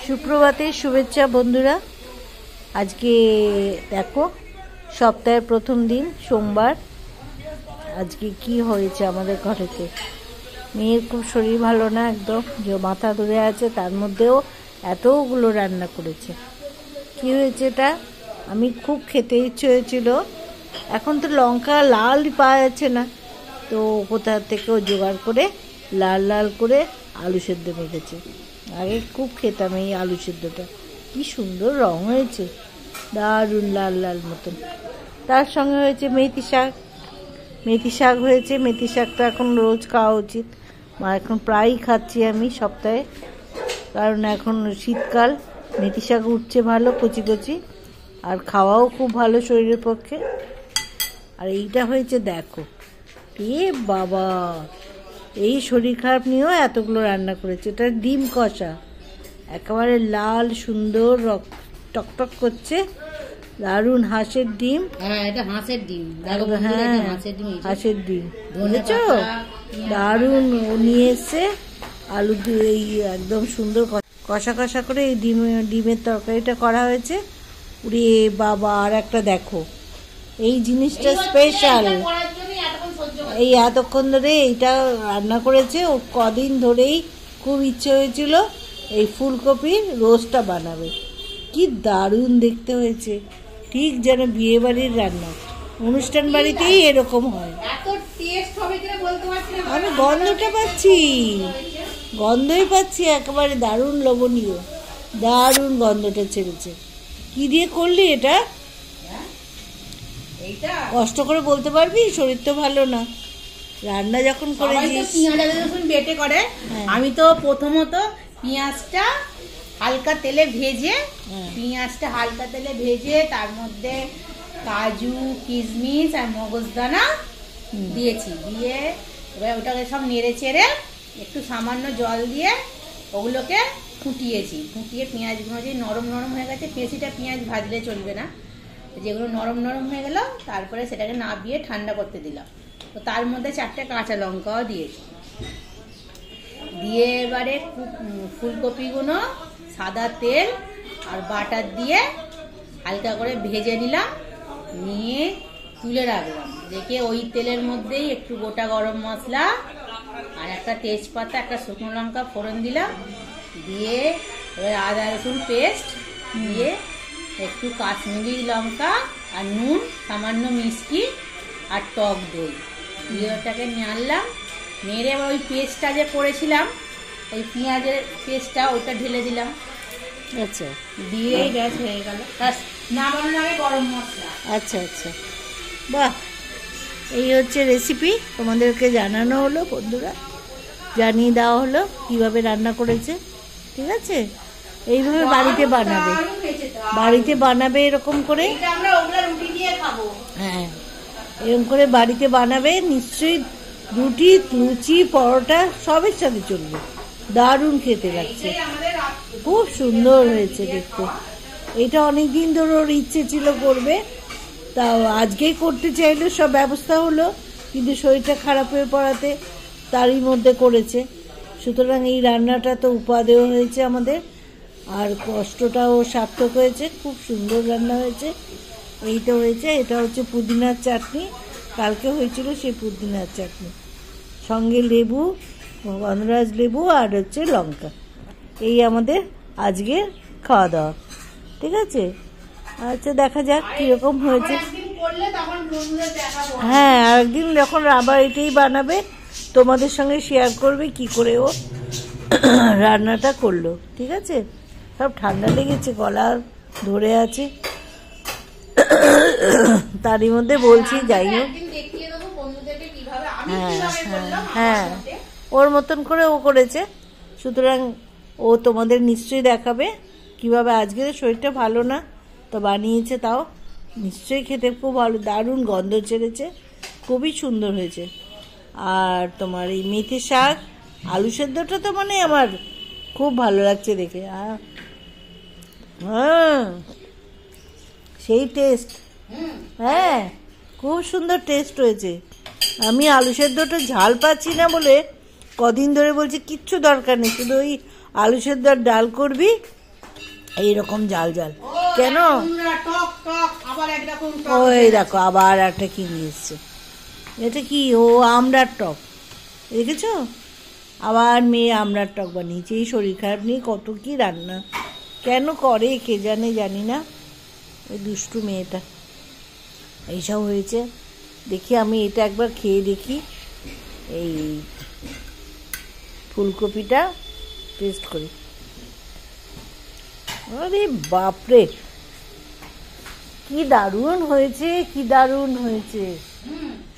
সুপ্রভাতের শুভেচ্ছা বন্ধুরা। আজকে দেখো সপ্তাহের প্রথম দিন সোমবার। আজকে কি হয়েছে আমাদের ঘরেতে, মেয়ের খুব শরীর ভালো না, একদম যে মাথা ধরে আছে, তার মধ্যেও এতগুলো রান্না করেছে। কি হয়েছে এটা, আমি খুব খেতে ইচ্ছে হয়েছিল। এখন তো লঙ্কা লাল পাওয়া যাচ্ছে না, তো কোথা থেকেও জোগাড় করে লাল লাল করে আলু সেদ্ধ মেখেছে। আগে খুব খেতাম এই আলু সেদ্ধটা, কি সুন্দর রং হয়েছে, দারুণ লাল লাল মতন। তার সঙ্গে হয়েছে মেথি শাক, মেথি শাক হয়েছে। মেথি শাকটা এখন রোজ খাওয়া উচিত, এখন প্রায়ই খাচ্ছি আমি সপ্তাহে, কারণ এখন শীতকাল, মেথি শাক উঠছে ভালো কচি কচি, আর খাওয়াও খুব ভালো শরীরের পক্ষে। আর এইটা হয়েছে দেখো, এ বাবা, এই শরীর খারাপ নিয়েও এতগুলো রান্না করেছে। এটা ডিম কষা, একেবারে লাল সুন্দর টকটক করছে, দারুণ হাঁসের ডিম। হ্যাঁ, এটা হাঁসের ডিম। হ্যাঁ, হাঁসের ডিম বুঝেছ, দারুণ নিয়ে এসছে। আলু এই একদম সুন্দর কষা কষা করে এই ডিমের তরকারিটা করা হয়েছে। উরে বাবা, আর একটা দেখো, এই জিনিসটা স্পেশাল, এই এতক্ষণ ধরে এইটা রান্না করেছে। ও কদিন ধরেই খুব ইচ্ছে হয়েছিল এই ফুলকপির রোস্টটা বানাবে। কি দারুণ দেখতে হয়েছে, ঠিক যেন বিয়ে বাড়ির রান্না, অনুষ্ঠান বাড়িতেই এরকম হয়। আমি গন্ধটা পাচ্ছি, গন্ধই পাচ্ছি, একেবারে দারুণ লোভনীয়, দারুণ গন্ধটা ছেড়েছে। কি দিয়ে করলি এটা? কষ্ট করে বলতে পারবি, শরীর তো ভালো না, রান্না যখন করেছিস। পেঁয়াজ রসুন বেটে করে, আমি তো প্রথমত পেঁয়াজটা হালকা তেলে ভেজে, তার মধ্যে কাজু কিশমিশ আর মগজদানা দিয়েছি, দিয়ে এবার ওটাকে সব নেড়ে চেড়ে একটু সামান্য জল দিয়ে ওগুলোকে ফুটিয়ে পেঁয়াজগুলো যে নরম নরম হয়ে গেছে, বেশিটা পেঁয়াজ ভাজলে চলবে না, যেগুলো নরম নরম হয়ে গেল তারপরে সেটাকে নাবিয়ে ঠান্ডা করতে দিলাম। তো তার মধ্যে 4টে কাঁচা লঙ্কাও দিয়েছি, দিয়ে এবারে ফুলকপিগুলো সাদা তেল আর বাটার দিয়ে হালকা করে ভেজে নিলাম, নিয়ে তুলে রাখলাম। রেখে ওই তেলের মধ্যেই একটু গোটা গরম মশলা আর একটা তেজপাতা, একটা শুকনো লঙ্কা ফোড়ন দিলাম, দিয়ে এবার আদা রসুন পেস্ট দিয়ে একটু কাশ্মীরি লঙ্কা আর নুন, সামান্য মিষ্টি আর টক দই দিয়ে ওটাকে নাড়লাম। নেড়ে এবার ওই পেস্টটা যে করেছিলাম, ওই পেঁয়াজের পেস্টটা ওইটা ঢেলে দিলাম। আচ্ছা, দিয়েই ব্যাস হয়ে গেল, নামানোর আগে গরম মশলা। আচ্ছা আচ্ছা, বাহ, এই হচ্ছে রেসিপি, তোমাদেরকে জানানো হলো বন্ধুরা, জানিয়ে দেওয়া হলো কিভাবে রান্না করেছে। ঠিক আছে, এইভাবে বাড়িতে বানাবে এরকম করে। হ্যাঁ, এরকম করে বাড়িতে বানাবে, নিশ্চয়ই রুটি লুচি পরোটা সবের সাথে চলবে, দারুণ খেতে লাগছে, খুব সুন্দর হয়েছে দেখতে। এটা অনেকদিন ধরে ওর ইচ্ছে ছিল করবে, তাও আজকেই করতে চাইলো, সব ব্যবস্থা হলো, কিন্তু শরীরটা খারাপ হয়ে পড়াতে তারই মধ্যে করেছে। সুতরাং এই রান্নাটা তো উপাদেয় হয়েছে আমাদের, আর কষ্টটাও সার্থক হয়েছে, খুব সুন্দর রান্না হয়েছে। এইটা হয়েছে, এটা হচ্ছে পুদিনার চাটনি, কালকে হয়েছিল সেই পুদিনার চাটনি, সঙ্গে লেবু, গন্ধরাজ লেবু আর হচ্ছে লঙ্কা। এই আমাদের আজকের খাওয়া দাওয়া। ঠিক আছে, আচ্ছা দেখা যাক কীরকম হয়েছে। হ্যাঁ, আরেকদিন যখন আবার এটাই বানাবে তোমাদের সঙ্গে শেয়ার করবে কি করে ও রান্নাটা করলো। ঠিক আছে, সব ঠান্ডা লেগেছে, গলা ধরে আছে, তারই মধ্যে বলছি যাই হোক। হ্যাঁ, ওর মতন করে ও করেছে, সুতরাং ও তোমাদের নিশ্চয়ই দেখাবে কিভাবে। আজকে শরীরটা ভালো না, তো বানিয়েছে, তাও নিশ্চয়ই খেতে খুব ভালো, দারুণ গন্ধ ছেড়েছে, খুবই সুন্দর হয়েছে। আর তোমার এই মেথি শাক আলু সেদ্ধটা তো মানে আমার খুব ভালো লাগছে দেখে। হ্যাঁ, সেই টেস্ট, হ্যাঁ খুব সুন্দর টেস্ট হয়েছে। আমি আলু সেদ্ধটা ঝাল পাচ্ছি না বলে কদিন ধরে বলছি কিচ্ছু দরকার নেই, শুধু ওই আলু সেদ্ধ আর ডাল করবি, এইরকম জাল জাল। কেন? টক টক আবার একরকম ওই দেখো আবার একটা কি নিয়ে এসছে। এটা কি? ও আমড়ার টক, দেখেছো? আবার মেয়ে আমড়ার টক বানিয়েছে। এই শরীর খারাপ নিয়ে কত কি রান্না কেন করে কে জানে, জানি না। ওই দুষ্টু মেয়েটা এইসব হয়েছে। দেখি আমি এটা একবার খেয়ে দেখি, এই ফুলকপিটা টেস্ট করি। আরে বাপরে, কি দারুণ হয়েছে, কি দারুণ হয়েছে,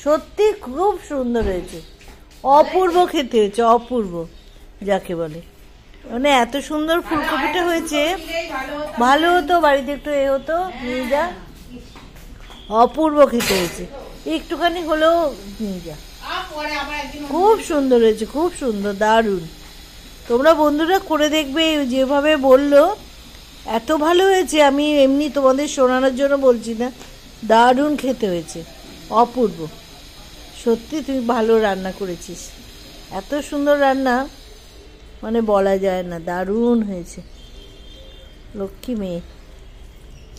সত্যি খুব সুন্দর হয়েছে, অপূর্ব খেতে হয়েছে, অপূর্ব যাকে বলে। মানে এত সুন্দর ফুলকপিটা হয়েছে, ভালো হতো বাড়িতে একটু এ হতো নিয়ে যা, অপূর্ব খেতে হয়েছে, একটুখানি হলেও নিয়ে যা, খুব সুন্দর হয়েছে, খুব সুন্দর, দারুণ। তোমরা বন্ধুরা করে দেখবে, যেভাবে বললো এত ভালো হয়েছে। আমি এমনি তোমাদের শোনানোর জন্য বলছি না, দারুণ খেতে হয়েছে, অপূর্ব। সত্যি তুই ভালো রান্না করেছিস, এত সুন্দর রান্না মানে বলা যায় না, দারুণ হয়েছে। লক্ষ্মী মেয়ে,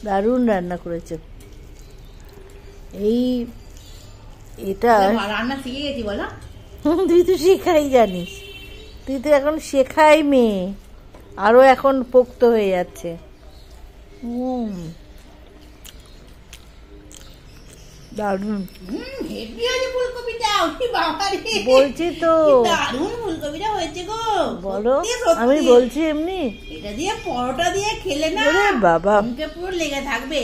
দারুণ রান্না করেছে। এই এটা রান্না শিখে গেছি বলো। তুই তো শেখাই জানিস, তুই তো এখন শেখাই মেয়ে, আরো এখন পোক্ত হয়ে যাচ্ছে। দারুণ বলছি তো, দারুণ ফুলকপিটা হয়েছে গো, বলো। আমি বলছি এমনি, এটা দিয়ে পরোটা দিয়ে খেলে না বাবা মুখে পুরো লেগে থাকবে।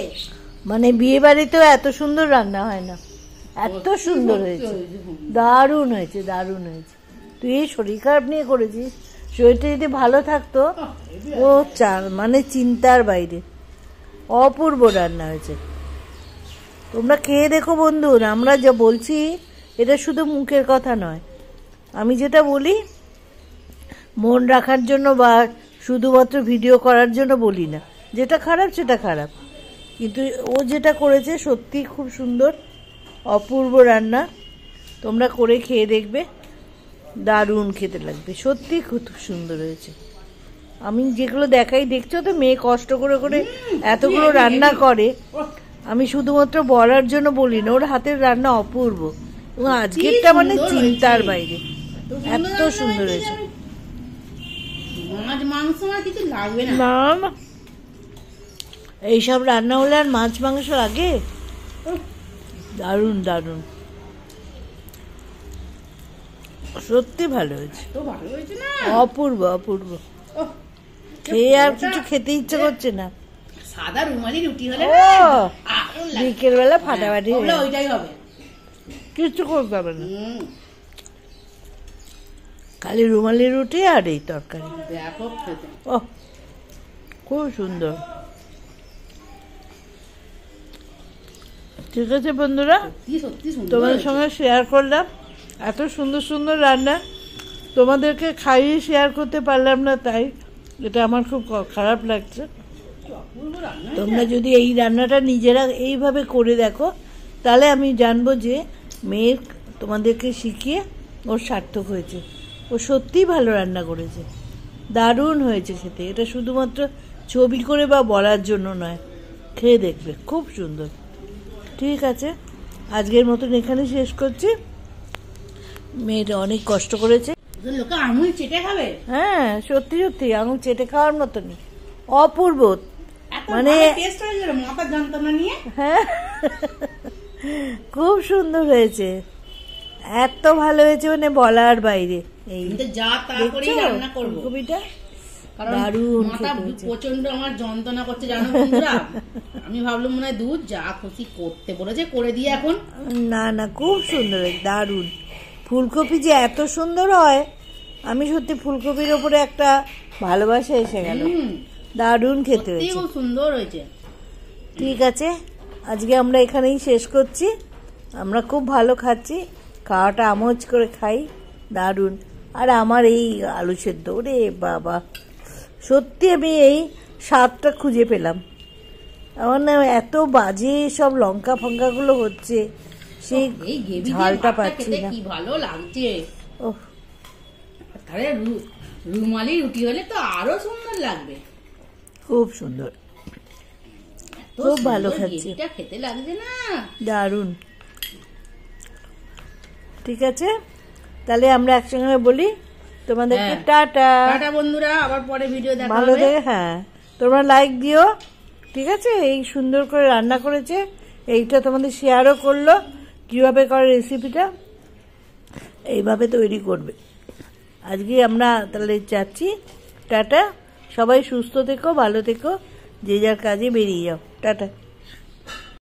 মানে বিয়ে বাড়িতেও এত সুন্দর রান্না হয় না, এত সুন্দর হয়েছে, দারুণ হয়েছে, দারুণ হয়েছে। তুই এই শরীর খারাপ নিয়ে করেছিস, শরীরটা যদি ভালো থাকতো ও মানে চিন্তার বাইরে, অপূর্ব রান্না হয়েছে। তোমরা খেয়ে দেখো বন্ধু, আমরা যা বলছি এটা শুধু মুখের কথা নয়, আমি যেটা বলি মন রাখার জন্য বা শুধুমাত্র ভিডিও করার জন্য বলি না। যেটা খারাপ সেটা খারাপ, কিন্তু ও যেটা করেছে সত্যি খুব সুন্দর, অপূর্ব রান্না। তোমরা করে খেয়ে দেখবে, দারুণ খেতে লাগবে, সত্যি খুব সুন্দর হয়েছে। আমি যেগুলো দেখাই, দেখছো তো মেয়ে কষ্ট করে করে এতগুলো রান্না করে, আমি শুধুমাত্র বলার জন্য বলি না, ওর হাতের রান্না অপূর্ব, এবং আজকেরটা মানে চিন্তার বাইরে, এত সুন্দর হয়েছে। মাছ মাংস আর কিছু লাগবে না, না এইসব রান্না হলে আর মাছ মাংস লাগে? দারুণ দারুণ, সত্যি ভালো হয়েছে, অপূর্ব অপূর্ব। খেয়ে আর কিছু খেতে ইচ্ছে করছে না। সাদা রুমালি রুটি হলে বিকেল বেলা ফাটাফাটি ওইটাই হবে, কিছু করতে হবে না, খালি রুমালি রুটি আর এই তরকারি, ও খুব সুন্দর। ঠিক আছে বন্ধুরা, তোমাদের সঙ্গে শেয়ার করলাম এত সুন্দর সুন্দর রান্না, তোমাদেরকে খাইয়ে শেয়ার করতে পারলাম না, তাই এটা আমার খুব খারাপ লাগছে। তোমরা যদি এই রান্নাটা নিজেরা এইভাবে করে দেখো, তাহলে আমি জানবো যে মেয়ের তোমাদেরকে শিখিয়ে ওর সার্থক হয়েছে, ও সত্যিই ভালো রান্না করেছে, দারুণ হয়েছে খেতে। এটা শুধুমাত্র ছবি করে বা বলার জন্য নয়, খেয়ে দেখবে খুব সুন্দর। ঠিক আছে, আজকের মতন এখানে শেষ করছি। মেয়েটা অনেক কষ্ট করেছে, আঙুল চেটে খাবে। হ্যাঁ সত্যি সত্যি আঙুল চেটে খাওয়ার মতনই অপূর্ব, মানে মাথা যন্ত্রণা নিয়ে, হ্যাঁ খুব সুন্দর হয়েছে, এত ভালো হয়েছে মানে বলার বাইরে। এই যা তা করে রান্না করব, কবিটা দারুণ, প্রচন্ড আমার যন্ত্রণা করছে জানো বন্ধুরা। আমি ভাবলাম মনে হয় দুধ যা খুশি করতে বলেছে করে দিয়ে এখন। না না খুব সুন্দর, দারুণ। ফুলকপি যে এত সুন্দর হয়, আমি সত্যি ফুলকপির ওপরে একটা ভালোবাসা এসে গেল, দারুণ খেতে হয়েছে, খুব সুন্দর হয়েছে। ঠিক আছে, আজকে আমরা এখানেই শেষ করছি। আমরা খুব ভালো খাচ্ছি, খাওয়াটা আমোজ করে খাই, দারুণ। আর আমার এই আলু সেদ্ধ, রে বাবা, সত্যি আমি এই স্বাদটা খুঁজে পেলাম। আমার না এত বাজে সব লঙ্কা ফঙ্কাগুলো হচ্ছে, সেই ঝালটা পাচ্ছি না, কি ভালো লাগছে। ওহ, রুমালি রুটি হলে তো আরো সুন্দর লাগবে, খুব সুন্দর, খুব ভালো খাচ্ছি, এটা খেতে লাগছে না, দারুণ। ঠিক আছে, তাহলে আমরা একসঙ্গে বলি তোমাদেরকে টাটা। টাটা বন্ধুরা, আবার পরে ভিডিও দেখা ভালো হবে। থেকে, হ্যাঁ তোমরা লাইক দিও। ঠিক আছে, এই সুন্দর করে রান্না করেছে, এইটা তোমাদের শেয়ারও করলো কিভাবে করে রেসিপিটা, এইভাবে তৈরি করবে। আজকে আমরা তাহলে যাচ্ছি, টাটা। সবাই সুস্থ থেকো, ভালো থেকো, যে যার কাজে বেরিয়ে যাও, টাটা।